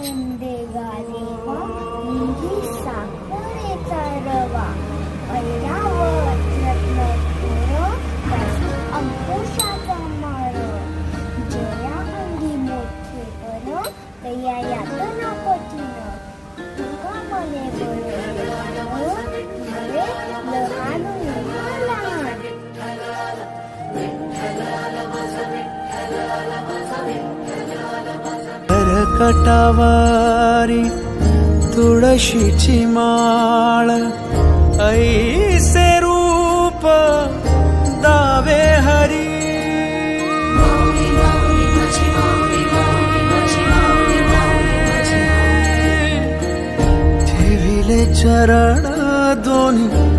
गोंदे गालेवा निधी साखरेचा रवा ऐरावत रत्नपूर त्याची अंकुशाचा माळ जया अंगी मोठे पर तया यातना कठीण तुका मने बरोबर नवे लहान लहान कटावारी तुळशीची माळ ऐसे रूप दावे हरी ठेविले चरण दोन्ही